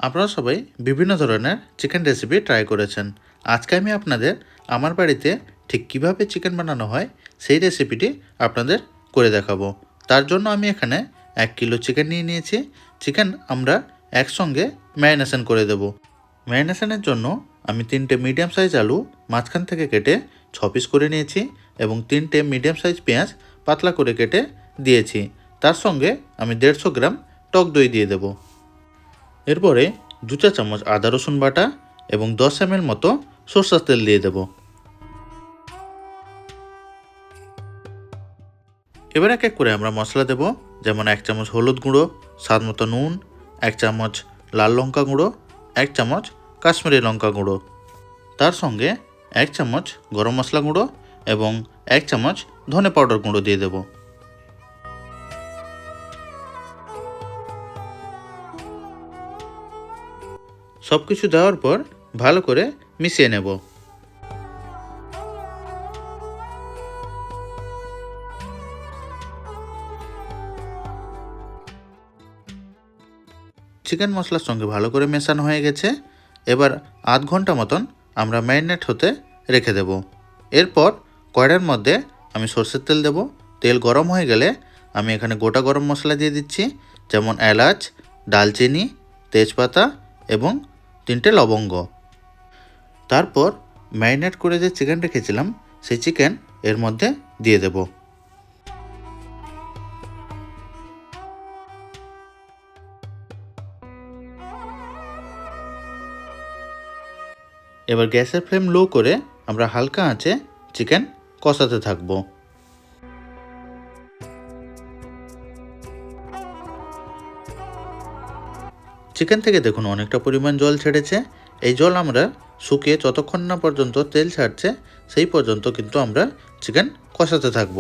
আপনারা সবাই বিভিন্ন ধরনের চিকেন রেসিপি ট্রাই করেছেন। আজকে আমি আপনাদের আমার বাড়িতে ঠিক কিভাবে চিকেন বানানো হয় সেই রেসিপিটি আপনাদের করে দেখাবো। তার জন্য আমি এখানে 1 কিলো চিকেন নিয়ে নিয়েছি। চিকেন আমরা একসঙ্গে ম্যারিনেশন করে দেব। ম্যারিনেশনের জন্য আমি 3টে মিডিয়াম সাইজ আলু মাঝখান থেকে কেটে 6 পিস করে নিয়েছি এবং 3টে মিডিয়াম সাইজ পেঁয়াজ পাতলা করে কেটে দিয়েছি। তার সঙ্গে আমি 150 গ্রাম টক দই দিয়ে দেব। এরপরে 2 চা চামচ আদা রসুন বাটা এবং 10 ml মতো সরষের তেল দিয়ে দেব। এবার এক এক করে আমরা মশলা দেব, যেমন 1 চামচ হলুদ গুঁড়ো, স্বাদ মতো নুন, 1 চামচ লাল লঙ্কা গুঁড়ো, 1 চামচ কাশ্মীরি লঙ্কা গুঁড়ো, তার সঙ্গে 1 চামচ গরম মশলা গুঁড়ো এবং 1 চামচ ধনে পাউডার গুঁড়ো দিয়ে দেব। সব কিছু দেওয়ার পর ভালো করে মিশিয়ে নেব। চিকেন মশলার সঙ্গে ভালো করে মেশানো হয়ে গেছে। এবার আধ ঘন্টা মতন আমরা ম্যারিনেট হতে রেখে দেব। এরপর কড়াইয়ের মধ্যে আমি সরষের তেল দেব। তেল গরম হয়ে গেলে আমি এখানে গোটা গরম মশলা দিয়ে দিচ্ছি, যেমন এলাচ, দালচিনি, তেজপাতা এবং 3টে লবঙ্গ। তারপর ম্যারিনেট করে যে চিকেন রেখেছিলাম সেই চিকেন এর মধ্যে দিয়ে দেব। এবার গ্যাসের ফ্লেম লো করে আমরা হালকা আঁচে চিকেন কষাতে থাকব। চিকেন থেকে দেখুন অনেকটা পরিমাণ জল ছেড়েছে। এই জল আমরা শুকিয়ে যতক্ষণ না পর্যন্ত তেল ছাড়ছে সেই পর্যন্ত কিন্তু আমরা চিকেন কষাতে থাকব।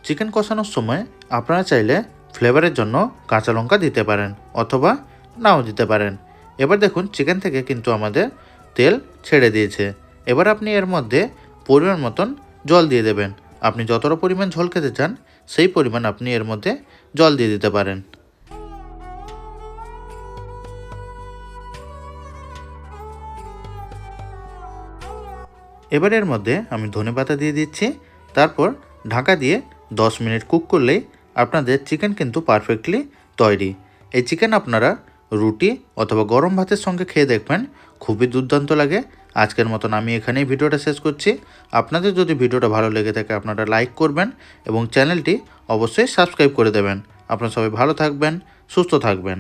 চিকেন কষানোর সময় আপনারা চাইলে ফ্লেভারের জন্য কাঁচা লঙ্কা দিতে পারেন অথবা নাও দিতে পারেন। এবার দেখুন চিকেন থেকে কিন্তু আমাদের তেল ছেড়ে দিয়েছে। এবার আপনি এর মধ্যে পরিমাণ মতন জল দিয়ে দেবেন। আপনি যতটা পরিমাণ ঝোল খেতে চান সেই পরিমাণ আপনি এর মধ্যে জল দিয়ে দিতে পারেন। এবার এর মধ্যে আমি ধনেপাতা দিয়ে দিচ্ছি। তারপর ঢাকা দিয়ে 10 মিনিট কুক করলেই আপনাদের চিকেন কিন্তু পারফেক্টলি তৈরি। এই চিকেন আপনারা রুটি অথবা গরম ভাতের সঙ্গে খেয়ে দেখবেন, খুবই দুর্দান্ত লাগে। আজকের মতন আমি এখানেই ভিডিওটা শেষ করছি। আপনাদের যদি ভিডিওটা ভালো লেগে থাকে আপনারা লাইক করবেন এবং চ্যানেলটি অবশ্যই সাবস্ক্রাইব করে দেবেন। আপনারা সবাই ভালো থাকবেন, সুস্থ থাকবেন।